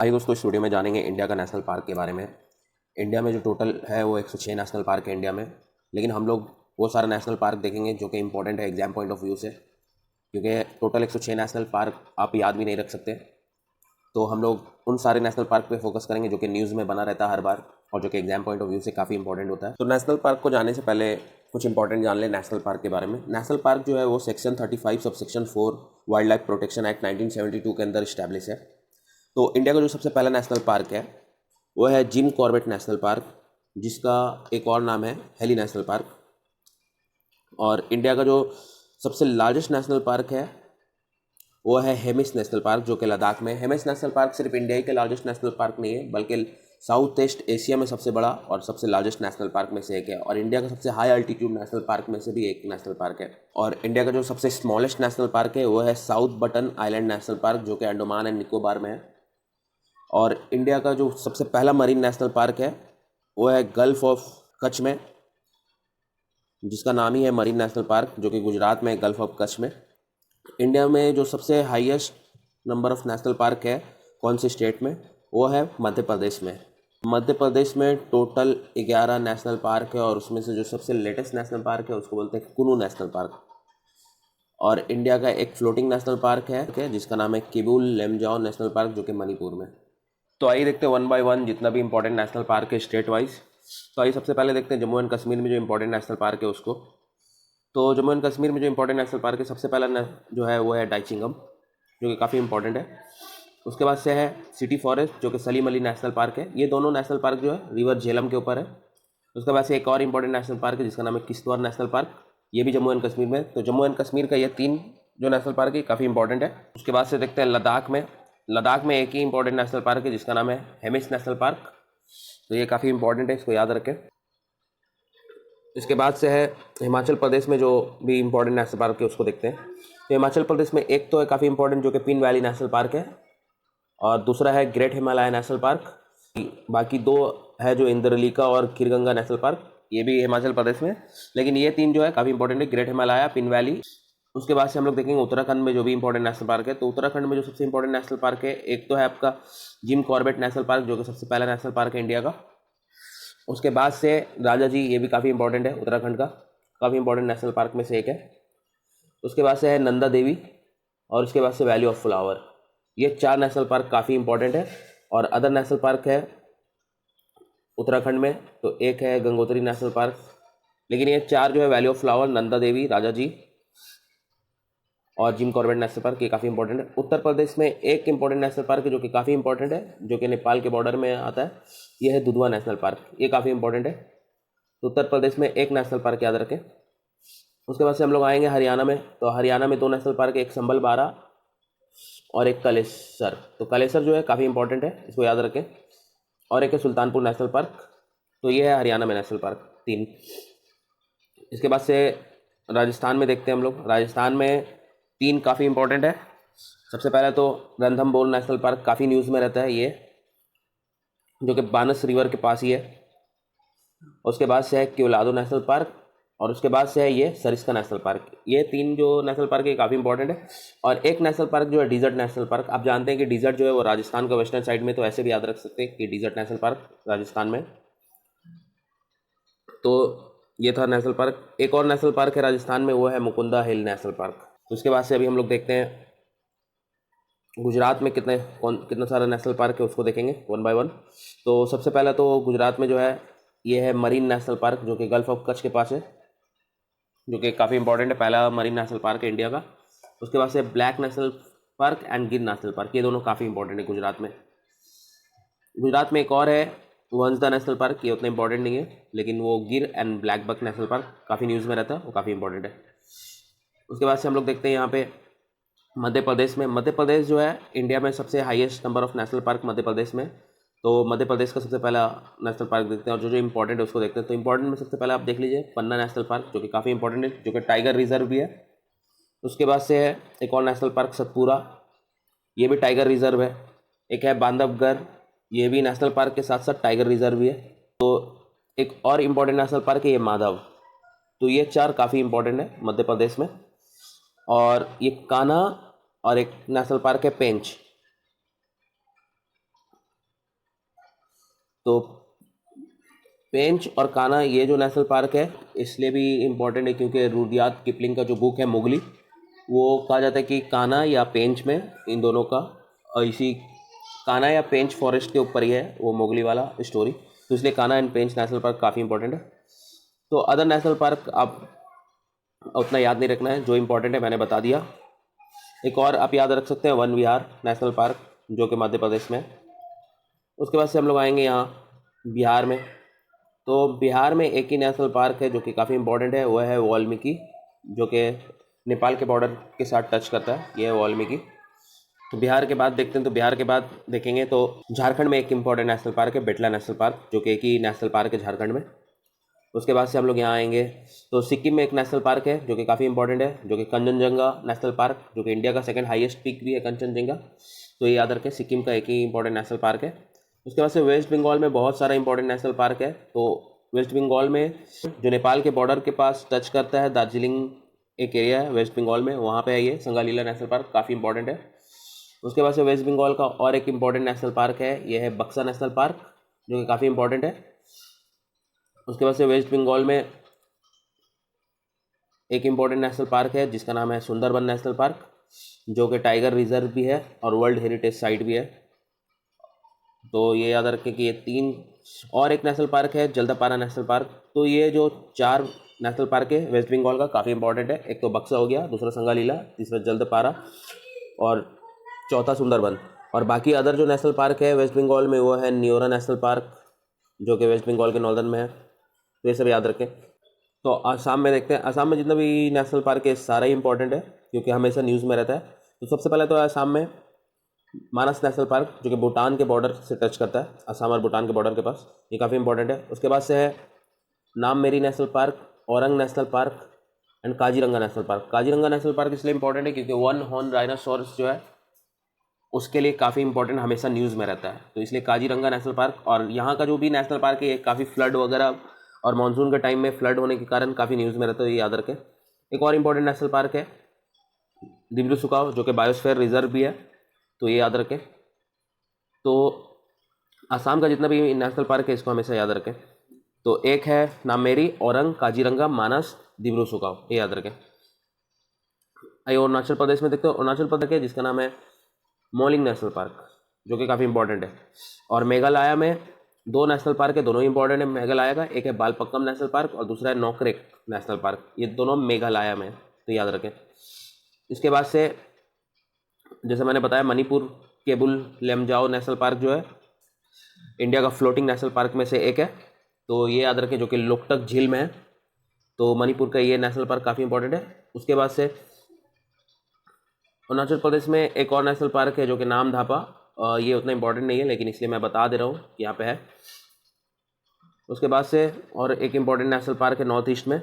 आइए दोस्तों, इस वीडियो में जानेंगे इंडिया का नेशनल पार्क के बारे में। इंडिया में जो टोटल है वो 106 नेशनल पार्क है इंडिया में। लेकिन हम लोग वो सारा नेशनल पार्क देखेंगे जो कि इंपॉर्टेंट है एग्जाम पॉइंट ऑफ व्यू से, क्योंकि टोटल 106 नेशनल पार्क आप याद भी नहीं रख सकते। तो हम लोग उन सारे नेशनल पार्क पे फोकस करेंगे जो कि न्यूज़ में बना रहता है हर बार और जो कि एग्जाम पॉइंट ऑफ व्यू से काफ़ी इंपॉर्टेंट होता है। तो नेशनल पार्क को जाने से पहले कुछ इंपॉर्टेंट जान लें नेशनल पार्क के बारे में। नेशनल पार्क जो है वो section 35 sub section 4 wild life protection act 1972 के अंदर इस्टेब्लिश है। तो इंडिया का जो सबसे पहला नेशनल पार्क है वो है जिम कॉर्बेट नेशनल पार्क, जिसका एक और नाम है हेली नेशनल पार्क। और इंडिया का जो सबसे लार्जेस्ट नेशनल पार्क है वो है हेमिस नेशनल पार्क, जो कि लद्दाख में। हेमिस नेशनल पार्क सिर्फ इंडिया ही के लार्जेस्ट नेशनल पार्क नहीं है, बल्कि साउथ ईस्ट एशिया में सबसे बड़ा और सबसे लार्जेस्ट नेशनल पार्क में से एक है, और इंडिया का सबसे हाई अल्टीट्यूड नेशनल पार्क में से भी एक नेशनल पार्क है। और इंडिया का जो सबसे स्मॉलेस्ट नेशनल पार्क है वो है south button island national park, जो कि अंडमान एंड निकोबार में है। और इंडिया का जो सबसे पहला मरीन नेशनल पार्क है वो है गल्फ ऑफ कच्छ में, जिसका नाम ही है मरीन नेशनल पार्क, जो कि गुजरात में गल्फ ऑफ कच्छ में। इंडिया में जो सबसे highest number of national park है कौन से स्टेट में, वो है मध्य प्रदेश में। मध्य प्रदेश में टोटल 11 नेशनल पार्क है, और उसमें से जो सबसे लेटेस्ट नेशनल पार्क है उसको बोलते हैं कुनू नेशनल पार्क। और इंडिया का एक फ्लोटिंग नेशनल पार्क है जिसका नाम है किबुल लेमजाओ नेशनल पार्क, जो कि मणिपुर में। तो आइए देखते हैं वन बाय वन जितना भी इंपॉर्टेंट नेशनल पार्क है स्टेट वाइज। तो आइए सबसे पहले देखते हैं जम्मू एंड कश्मीर में जो इंपॉर्टेंट नेशनल पार्क है उसको। तो जम्मू एंड कश्मीर में जो इंपॉर्टेंट नेशनल पार्क है सबसे पहला जो है वो है डाइचिंगम, जो कि काफ़ी इंपॉर्टेंट है। उसके बाद से है सिटी फॉरेस्ट, जो कि सलीम अली नेशनल पार्क है। ये दोनों नेशनल पार्क जो है रिवर झेलम के ऊपर है। उसके बाद से एक और इंपॉर्टेंट नेशनल पार्क है जिसका नाम है किश्तवाड़ नेशनल पार्क, ये भी जम्मू एंड कश्मीर में। तो जम्मू एंड कश्मीर का ये 3 जो नेशनल पार्क है काफ़ी इंपॉर्टेंट है। उसके बाद से देखते हैं लद्दाख में एक ही इंपॉर्टेंट नेशनल पार्क है जिसका नाम है हेमिस नेशनल पार्क। तो ये काफ़ी इंपॉर्टेंट है, इसको याद रखें। इसके बाद से है हिमाचल प्रदेश में जो भी इंपॉर्टेंट नेशनल पार्क है उसको देखते हैं। तो हिमाचल प्रदेश में एक तो है काफ़ी इंपॉर्टेंट जो कि पिन वैली नेशनल पार्क है, और दूसरा है ग्रेट हिमालय नेशनल पार्क। बाकी 2 है जो इंद्रलीका और खीरगंगा नेशनल पार्क, ये भी हिमाचल प्रदेश में। लेकिन ये 3 जो है काफ़ी इंपॉर्टेंट है, ग्रेट हिमालय, पिन वैली। उसके बाद से हम लोग देखेंगे उत्तराखंड में जो भी इंपॉर्टेंट नेशनल पार्क है। तो उत्तराखंड में जो सबसे इंपॉर्टेंट नेशनल पार्क है एक तो है आपका जिम कॉर्बेट नेशनल पार्क, जो कि सबसे पहला नेशनल पार्क है इंडिया का। उसके बाद से राजा जी, ये भी काफ़ी इंपॉर्टेंट है, उत्तराखंड का काफ़ी इंपॉर्टेंट नेशनल पार्क में से एक है। उसके बाद से है नंदा देवी, और उसके बाद से वैली ऑफ फ्लावर। ये 4 नेशनल पार्क काफ़ी इंपॉर्टेंट है। और अदर नेशनल पार्क है उत्तराखंड में, तो एक है गंगोत्री नेशनल पार्क। लेकिन ये 4 जो है valley of flower, Nanda Devi, राजा जी और जिम कॉर्बेट नेशनल पार्क, ये काफ़ी इंपॉर्टेंट है। उत्तर प्रदेश में एक इंपॉर्टेंट नेशनल पार्क है जो कि काफ़ी इंपॉर्टेंट है, जो कि नेपाल के बॉर्डर में आता है। ये है दुधवा नेशनल पार्क, ये काफ़ी इंपॉर्टेंट है। तो उत्तर प्रदेश में एक नेशनल पार्क याद रखें। उसके बाद से हम लोग आएंगे हरियाणा में। तो हरियाणा में 2 नेशनल पार्क है, एक संबल बारा और एक कलेसर। तो कलेसर जो है काफ़ी इंपॉर्टेंट है, इसको याद रखें। और एक है सुल्तानपुर नेशनल पार्क। तो ये है हरियाणा में नेशनल पार्क 3। इसके बाद से राजस्थान में देखते हैं हम लोग। राजस्थान में 3 काफ़ी इंपॉर्टेंट है। सबसे पहले तो रणथंभौर नेशनल पार्क, काफ़ी न्यूज़ में रहता है ये, जो कि बानस रिवर के पास ही है। उसके बाद से है केवलादो नेशनल पार्क, और उसके बाद से है ये सरिस्का नेशनल पार्क। ये 3 जो नेशनल पार्क है काफ़ी इंपॉर्टेंट है। और एक नेशनल पार्क जो है डिजर्ट नेशनल पार्क। आप जानते हैं कि डिजर्ट जो है वो राजस्थान का वेस्टर्न साइड में, तो ऐसे भी याद रख सकते हैं कि डिजर्ट नेशनल पार्क राजस्थान में। तो ये था नेशनल पार्क। एक और नेशनल पार्क है राजस्थान में, वो है मुकुंदा हिल नेशनल पार्क। तो उसके बाद से अभी हम लोग देखते हैं गुजरात में कितना सारा नेशनल पार्क है उसको देखेंगे वन बाय वन। तो सबसे पहला तो गुजरात में जो है ये है मरीन नेशनल पार्क, जो कि गल्फ ऑफ कच्छ के पास है, जो कि काफ़ी इंपॉर्टेंट है, पहला मरीन नेशनल पार्क है इंडिया का। उसके बाद से ब्लैक नेशनल पार्क एंड गिर नेशनल पार्क, ये दोनों काफ़ी इंपॉर्टेंट है गुजरात में। गुजरात में एक और है वंसदा नेशनल पार्क, ये उतना इंपॉर्टेंट नहीं है, लेकिन वो Gir and blackbuck national park काफ़ी न्यूज़ में रहता है, वो काफ़ी इंपॉर्टेंट है। उसके बाद से हम लोग देखते हैं यहाँ पे मध्य प्रदेश में। मध्य प्रदेश जो है इंडिया में सबसे highest number of national park Madhya Pradesh में। तो मध्य प्रदेश का सबसे पहला नेशनल पार्क देखते हैं, और जो जो इंपॉर्टेंट है उसको देखते हैं। तो इंपॉर्टेंट में सबसे पहले आप देख लीजिए पन्ना नेशनल पार्क, जो कि काफ़ी इंपॉर्टेंट है, जो कि टाइगर रिजर्व भी है। उसके बाद से है एक और नेशनल पार्क सतपुरा, ये भी टाइगर रिजर्व है। एक है बांधवगढ़, ये भी नेशनल पार्क के साथ साथ टाइगर रिजर्व भी है। तो एक और इम्पॉर्टेंट नेशनल पार्क है ये माधव। तो ये 4 काफ़ी इंपॉर्टेंट है मध्य प्रदेश में। और ये कान्हा, और एक नेशनल पार्क है पेंच। तो पेंच और कान्हा ये जो नेशनल पार्क है इसलिए भी इम्पोर्टेंट है क्योंकि रुडयार्ड किपलिंग का जो बुक है मोगली, वो कहा जाता है कि कान्हा या पेंच में इन दोनों का इसी कान्हा या पेंच फॉरेस्ट के ऊपर ही है वो मोगली वाला स्टोरी, तो इसलिए Kanha and Pench national park काफ़ी इंपॉर्टेंट है। तो अदर नेशनल पार्क आप उतना याद नहीं रखना है, जो इम्पोर्टेंट है मैंने बता दिया। एक और आप याद रख सकते हैं वन विहार नेशनल पार्क जो कि मध्य प्रदेश में है। उसके बाद से हम लोग आएंगे यहाँ बिहार में। तो बिहार में एक ही नेशनल पार्क है जो कि काफ़ी इंपॉर्टेंट है, वह है वाल्मीकि, जो कि नेपाल के बॉर्डर के साथ टच करता है, यह है वाल्मीकि। तो बिहार के बाद देखते हैं, तो बिहार के बाद देखेंगे तो झारखंड में एक इम्पॉर्टेंट नेशनल पार्क है बेटला नेशनल पार्क, जो कि एक ही नेशनल पार्क है झारखंड में। उसके बाद से हम लोग यहाँ आएंगे तो सिक्किम में एक नेशनल पार्क है जो कि काफ़ी इंपॉर्टेंट है, जो कि कंचनजंगा नेशनल पार्क, जो कि इंडिया का सेकंड हाईएस्ट पीक भी है कंचनजंगा, तो ये याद रखें सिक्किम का एक ही इंपॉर्टेंट नेशनल पार्क है। उसके बाद से वेस्ट बंगाल में बहुत सारा इंपॉर्टेंट नेशनल पार्क है। तो वेस्ट बंगाल में जो नेपाल के बॉर्डर के पास टच करता है, दार्जिलिंग एक एरिया है वेस्ट बंगाल में, वहाँ पे है ये संगालीला नेशनल पार्क, काफ़ी इंपॉर्टेंट है। उसके बाद से वेस्ट बंगाल का और एक इम्पॉर्टेंट नेशनल पार्क है, यह है बक्सा नेशनल पार्क, जो कि काफ़ी इंपॉर्टेंट है। उसके बाद से वेस्ट बंगाल में एक इम्पॉर्टेंट नेशनल पार्क है जिसका नाम है सुंदरबन नेशनल पार्क, जो कि टाइगर रिजर्व भी है और वर्ल्ड हेरिटेज साइट भी है। तो ये याद रखें कि ये तीन, और एक नेशनल पार्क है जल्दापारा नेशनल पार्क। तो ये जो चार नेशनल पार्क है वेस्ट बंगाल का काफ़ी इंपॉर्टेंट है, एक तो बक्सा हो गया, दूसरा संगालीला, तीसरा जल्दापारा और चौथा सुंदरबन। और बाकी अदर जो नेशनल पार्क है वेस्ट बंगाल में वो है न्योरा नेशनल पार्क, जो कि वेस्ट बंगाल के नॉर्दर्न में है, तो ये सब याद रखें। तो आसाम में देखते हैं, आसाम में जितना भी नेशनल पार्क है सारा ही इंपॉर्टेंट है क्योंकि हमेशा न्यूज़ में रहता है। तो सबसे पहले तो आसाम में मानस नेशनल पार्क, जो कि भूटान के बॉर्डर से टच करता है, आसाम और भूटान के बॉर्डर के पास, ये काफ़ी इंपॉर्टेंट है। उसके बाद से है Nameri national park, Orang national park and Kaziranga national park. Kaziranga national park इसलिए इंपॉर्टेंट है क्योंकि वन हॉर्न राइनोसोरस जो है उसके लिए काफ़ी इंपॉर्टेंट, हमेशा न्यूज़ में रहता है, तो इसलिए काजीरंगा नेशनल पार्क। और यहाँ का जो भी नेशनल पार्क है ये काफ़ी फ्लड वगैरह और मानसून के टाइम में फ्लड होने के कारण काफ़ी न्यूज़ में रहता है, ये याद रखें। एक और इम्पॉर्टेंट नेशनल पार्क है दिब्रू सुखाव, जो कि बायोस्फीयर रिजर्व भी है, तो ये याद रखें। तो आसाम का जितना भी नेशनल पार्क है इसको हमेशा याद रखें। तो एक है नामेरी, औरंग, काजीरंगा, मानस, दिब्रू सुखाव, ये याद रखें। आइए अरुणाचल प्रदेश में देखते हो, अरुणाचल प्रदेश है जिसका नाम है मोलिंग नेशनल पार्क, जो कि काफ़ी इंपॉर्टेंट है। और मेघालय में दो नेशनल पार्क है, दोनों ही इंपॉर्टेंट है मेघालय का, एक है बालपक्कम नेशनल पार्क और दूसरा है नोकरेक नेशनल पार्क, ये दोनों मेघालय में, तो याद रखें। इसके बाद से जैसे मैंने बताया मणिपुर केबुल लेमजाओ नेशनल पार्क जो है इंडिया का फ्लोटिंग नेशनल पार्क में से एक है, तो ये याद रखें, जो कि लोकटक झील में है, तो मणिपुर का ये नेशनल पार्क काफ़ी इंपॉर्टेंट है। उसके बाद से अरुणाचल प्रदेश में एक और नेशनल पार्क है जो कि नाम धापा, ये उतना इंपॉर्टेंट नहीं है लेकिन इसलिए मैं बता दे रहा हूँ कि यहाँ पे है। उसके बाद से और एक इम्पॉर्टेंट नेशनल पार्क है नॉर्थ ईस्ट में,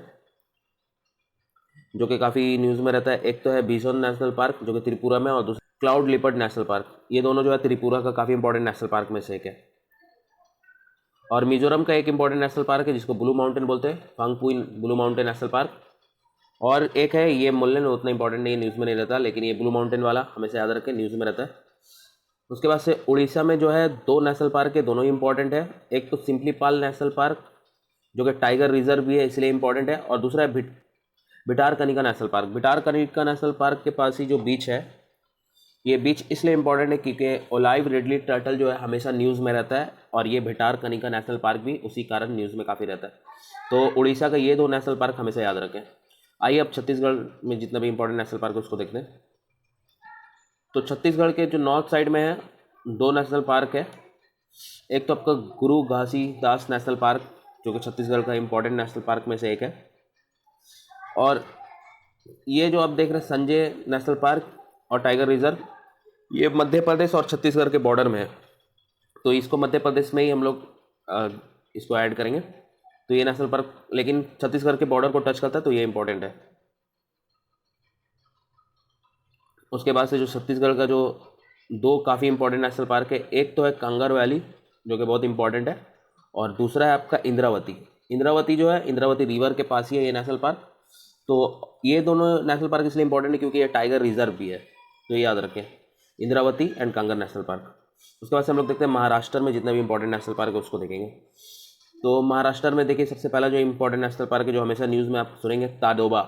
जो कि काफ़ी न्यूज़ में रहता है, एक तो है बिसोन नेशनल पार्क जो कि त्रिपुरा में, और दूसरा क्लाउड लिपर्ड नेशनल पार्क, ये दोनों जो है त्रिपुरा का काफ़ी इंपॉर्टेंट नेशनल पार्क में से एक है। और मिजोरम का एक इंपॉर्टेंट नेशनल पार्क है जिसको ब्लू माउंटेन बोलते हैं, फांगपुइन ब्लू माउंटेन नेशनल पार्क। और एक है ये मुल्लेन, उतना इंपॉर्टेंट नहीं है, न्यूज़ में नहीं रहता, लेकिन ये ब्लू माउंटेन वाला हमेशा याद रखें, न्यूज़ में रहता है। उसके बाद से उड़ीसा में जो है दो नेशनल पार्क है, दोनों ही इंपॉर्टेंट है, एक तो सिम्पलीपाल नेशनल पार्क जो कि टाइगर रिजर्व भी है इसलिए इंपॉर्टेंट है, और दूसरा है भिटारकनिका नेशनल पार्क। भिटारकनिका नेशनल पार्क के पास ही जो बीच है, ये बीच इसलिए इंपॉर्टेंट है क्योंकि ओलाइव रिडली टर्टल जो है हमेशा न्यूज़ में रहता है, और ये भिटारकनिका नेशनल पार्क भी उसी कारण न्यूज़ में काफ़ी रहता है। तो उड़ीसा का ये दो नेशनल पार्क हमेशा याद रखें। आइए अब छत्तीसगढ़ में जितना भी इंपॉर्टेंट नेशनल पार्क है उसको देखते हैं। तो छत्तीसगढ़ के जो नॉर्थ साइड में है दो नेशनल पार्क है, एक तो आपका गुरु घासीदास नेशनल पार्क जो कि छत्तीसगढ़ का इंपॉर्टेंट नेशनल पार्क में से एक है, और ये जो आप देख रहे हैं संजय नेशनल पार्क और टाइगर रिजर्व, ये मध्य प्रदेश और छत्तीसगढ़ के बॉर्डर में है, तो इसको मध्य प्रदेश में ही हम लोग इसको ऐड करेंगे। तो ये नेशनल पार्क लेकिन छत्तीसगढ़ के बॉर्डर को टच करता है, तो ये इंपॉर्टेंट है। उसके बाद से जो छत्तीसगढ़ का जो दो काफ़ी इंपॉर्टेंट नेशनल पार्क है, एक तो है कांगर वैली जो कि बहुत इंपॉर्टेंट है, और दूसरा है आपका इंद्रावती। इंद्रावती जो है इंद्रावती रिवर के पास ही है ये नेशनल पार्क। तो ये दोनों नेशनल पार्क इसलिए इंपॉर्टेंट है क्योंकि ये टाइगर रिजर्व भी है, तो ये याद रखें, Indravati and Kanger national park. उसके बाद से हम लोग देखते हैं महाराष्ट्र में जितने भी इंपॉर्टेंट नेशनल पार्क है उसको देखेंगे। तो महाराष्ट्र में देखिए सबसे पहला जो इंपॉर्टेंट नेशनल पार्क है जो हमेशा न्यूज़ में आप सुनेंगे, ताडोबा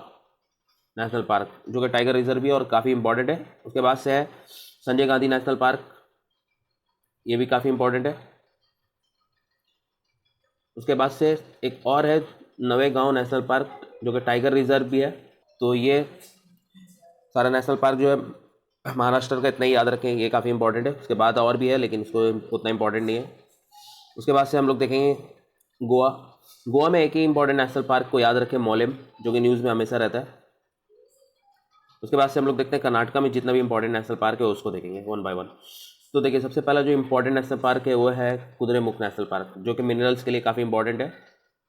नेशनल पार्क, जो कि टाइगर रिजर्व भी है और काफ़ी इंपॉर्टेंट है। उसके बाद से है संजय गांधी नेशनल पार्क, ये भी काफ़ी इंपॉर्टेंट है। उसके बाद से एक और है नवेगांव नेशनल पार्क, जो कि टाइगर रिजर्व भी है। तो ये सारा नेशनल पार्क जो है महाराष्ट्र का इतना ही याद रखें, ये काफ़ी इंपॉर्टेंट है। उसके बाद और भी है लेकिन उसको उतना इंपॉर्टेंट नहीं है। उसके बाद से हम लोग देखेंगे गोवा। गोवा में एक ही इंपॉर्टेंट नेशनल पार्क को याद रखें, मोलेम, जो कि न्यूज़ में हमेशा रहता है। उसके बाद से हम लोग देखते हैं कर्नाटका में जितना भी इंपॉर्टेंट नेशनल पार्क है उसको देखेंगे वन बाय वन। तो देखिए सबसे पहला जो इंपॉर्टेंट नेशनल पार्क है वो है कुद्रेमुख नेशनल पार्क, जो कि मिनरल्स के लिए काफ़ी इंपॉर्टेंट है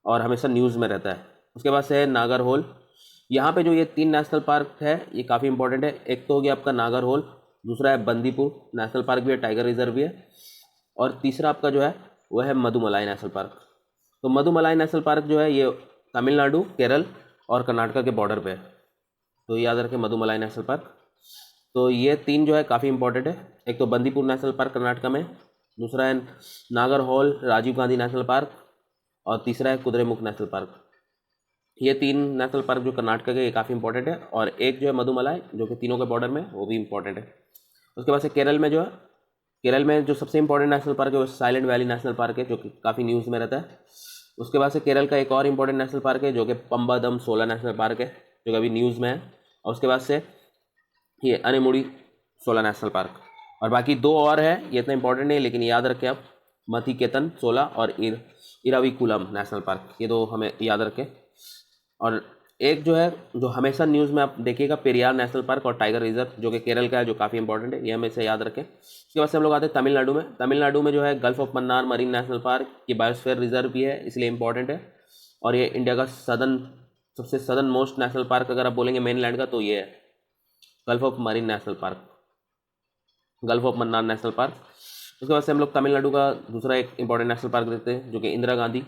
और हमेशा न्यूज़ में रहता है। उसके बाद से है नागरहोल। यहाँ पे जो ये 3 नेशनल पार्क है ये काफ़ी इंपॉर्टेंट है। एक तो हो गया आपका नागरहोल, दूसरा है बंदीपुर नेशनल पार्क भी है, टाइगर रिजर्व भी है, और तीसरा आपका जो है वह है मधुमलाई नेशनल पार्क। तो मधुमलाई नेशनल पार्क जो है ये तमिलनाडु, केरल और कर्नाटका के बॉर्डर पे है, तो याद रखें मधुमलाई नेशनल पार्क। तो ये 3 जो है काफ़ी इंपॉर्टेंट है। एक तो बंदीपुर नेशनल पार्क कर्नाटका में, दूसरा है नागरहोल राजीव गांधी नेशनल पार्क, और तीसरा है कुद्रेमुख नेशनल पार्क। ये 3 नेशनल पार्क जो कर्नाटका के ये काफ़ी इंपॉर्टेंट है, और एक जो है मधुमलाई जो कि तीनों के बॉर्डर में, वो भी इंपॉर्टेंट है। उसके बाद से केरल में जो है, केरल में जो सबसे इंपॉर्टेंट नेशनल पार्क है वो साइलेंट वैली नेशनल पार्क है, जो कि काफ़ी न्यूज़ में रहता है। उसके बाद से केरल का एक और इंपॉर्टेंट नेशनल पार्क है जो कि पम्बादम सोला नेशनल पार्क है, जो कि अभी न्यूज़ में है। और उसके बाद से ये अनेमुड़ी सोला नेशनल पार्क, और बाकी 2 और है, ये इतना इंपॉर्टेंट नहीं है लेकिन याद रखें आप, मथिकेतन सोला और इराविकुलम नेशनल पार्क, ये 2 हमें याद रखें। और एक जो है जो हमेशा न्यूज़ में आप देखिएगा, पेरियार नेशनल पार्क और टाइगर रिजर्व, जो कि केरल का है, जो काफ़ी इंपॉर्टेंट है, ये हमेशा याद रखें। उसके बाद से हम लोग आते हैं तमिलनाडु में। तमिलनाडु में जो है gulf of Mannar marine national park, ये बायोस्फीयर रिजर्व भी है इसलिए इंपॉर्टेंट है, और ये इंडिया का सबसे सदर्न मोस्ट नेशनल पार्क अगर आप बोलेंगे मेनलैंड का तो ये है gulf of marine national park, gulf of Mannar national park. उसके बाद से हम लोग तमिलनाडु का दूसरा एक इंपॉर्टेंट नेशनल पार्क देखते हैं, जो कि इंदिरा गांधी,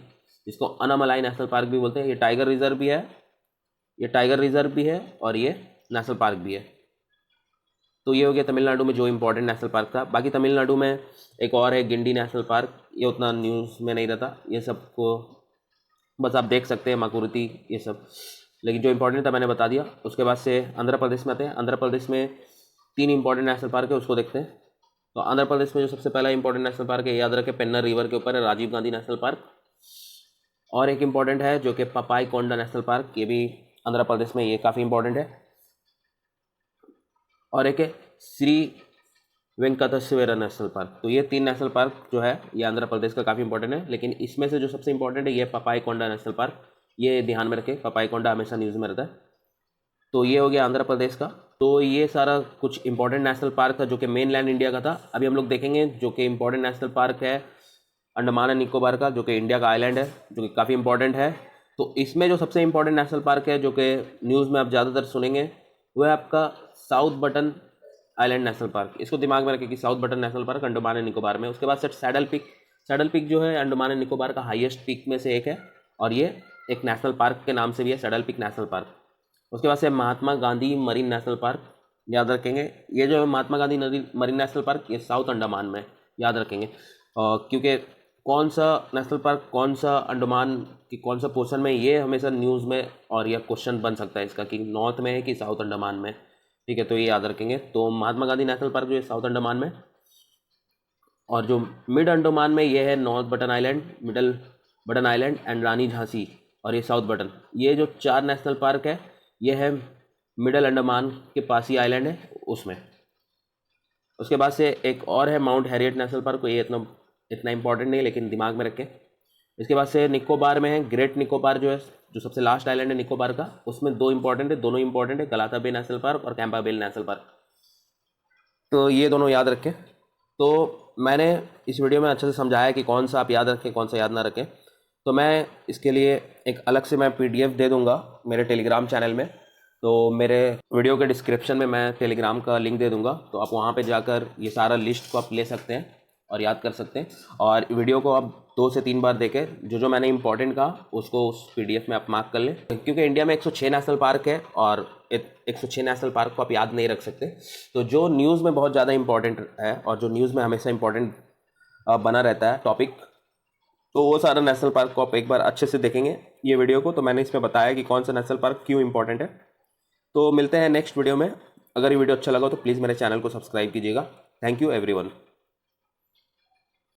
जिसको अनामलाई नेशनल पार्क भी बोलते हैं। ये टाइगर रिजर्व भी है, ये टाइगर रिजर्व भी है और ये नेशनल पार्क भी है। तो ये हो गया तमिलनाडु में जो इंपॉर्टेंट नेशनल पार्क था। बाकी तमिलनाडु में एक और है गिंडी नेशनल पार्क, ये उतना न्यूज़ में नहीं रहता, ये सबको बस आप देख सकते हैं, माकुरुति ये सब, लेकिन जो इंपॉर्टेंट था मैंने बता दिया। उसके बाद से आंध्र प्रदेश में आते हैं। आंध्र प्रदेश में 3 इंपॉर्टेंट नेशनल पार्क है, उसको देखते हैं। तो आंध्र प्रदेश में जो सबसे पहला इंपॉर्टेंट नेशनल पार्क है, याद रखें, पेन्नर रिवर के ऊपर है, राजीव गांधी नेशनल पार्क। और एक इंपॉर्टेंट है जो कि पपाई कोंडा नेशनल पार्क, ये भी आंध्र प्रदेश में, ये काफ़ी इंपॉर्टेंट है। और एक है श्री वेंकटेश्वर नेशनल पार्क। तो ये 3 नेशनल पार्क जो है ये आंध्र प्रदेश का काफ़ी इंपॉर्टेंट है, लेकिन इसमें से जो सबसे इंपॉर्टेंट है ये पपाई कोंडा नेशनल पार्क, ये ध्यान में रखें, पपाई कोंडा हमेशा न्यूज़ में रहता है। तो ये हो गया आंध्र प्रदेश का। तो ये सारा कुछ इंपॉर्टेंट नेशनल पार्क था जो कि मेन लैंड इंडिया का था। अभी हम लोग देखेंगे जो कि इंपॉर्टेंट नेशनल पार्क है अंडमान एंड निकोबार का, जो कि इंडिया का आइलैंड है, जो कि काफ़ी इंपॉर्टेंट है। तो इसमें जो सबसे इंपॉर्टेंट नेशनल पार्क है जो कि न्यूज़ में आप ज़्यादातर सुनेंगे वो है आपका south button island national park. इसको दिमाग में रखें कि south button national park Andaman and Nicobar में। उसके बाद से सैडल पीक जो है अंडमान एंड निकोबार का हाईएस्ट पीक में से एक है, और ये एक नेशनल पार्क के नाम से भी है, सैडल पीक नेशनल पार्क। उसके बाद से Mahatma Gandhi marine national park, याद रखेंगे, ये जो Mahatma Gandhi marine national park ये साउथ अंडमान में, याद रखेंगे। क्योंकि कौन सा नेशनल पार्क कौन सा अंडमान की कौन सा पोर्शन में, ये हमेशा न्यूज़ में और यह क्वेश्चन बन सकता है इसका कि नॉर्थ में है कि साउथ अंडमान में, ठीक है, तो ये याद रखेंगे। तो महात्मा गांधी नेशनल पार्क जो है साउथ अंडमान में, और जो मिड अंडमान में ये है north button island, middle button island and Rani Jhansi, और ये साउथ बटन। ये जो 4 नेशनल पार्क है ये है मिडल अंडमान के पास ही आइलैंड है उसमें। उसके बाद से एक और है माउंट हैरियट नेशनल पार्क, ये इतना इंपॉर्टेंट नहीं है लेकिन दिमाग में रखें। इसके बाद से निकोबार में है ग्रेट निकोबार, जो है जो सबसे लास्ट आइलैंड है निकोबार का, उसमें 2 इंपॉर्टेंट है, दोनों इंपॉर्टेंट है, गलाता बे नेशनल पार्क और कैंपा बेल नेशनल पार्क। तो ये दोनों याद रखें। तो मैंने इस वीडियो में अच्छे से समझाया कि कौन सा आप याद रखें कौन सा याद ना रखें। तो मैं इसके लिए एक अलग से मैं PDF दे दूंगा मेरे टेलीग्राम चैनल में। तो मेरे वीडियो के डिस्क्रिप्शन में मैं टेलीग्राम का लिंक दे दूंगा, तो आप वहाँ पे जाकर ये सारा लिस्ट को आप ले सकते हैं और याद कर सकते हैं। और वीडियो को आप 2 से 3 बार देखें, जो मैंने इंपॉर्टेंट कहा उसको उस PDF में आप मार्क कर लें। क्योंकि इंडिया में 106 नेशनल पार्क है और 106 नेशनल पार्क को आप याद नहीं रख सकते। तो जो न्यूज़ में बहुत ज़्यादा इंपॉर्टेंट है और जो न्यूज़ में हमेशा इंपॉर्टेंट बना रहता है टॉपिक, तो वो सारा नेशनल पार्क को आप एक बार अच्छे से देखेंगे ये वीडियो को। तो मैंने इसमें बताया कि कौन सा नेशनल पार्क क्यों इंपॉर्टेंट है। तो मिलते हैं नेक्स्ट वीडियो में। अगर ये वीडियो अच्छा लगा तो प्लीज़ मेरे चैनल को सब्सक्राइब कीजिएगा। Thank you everyone.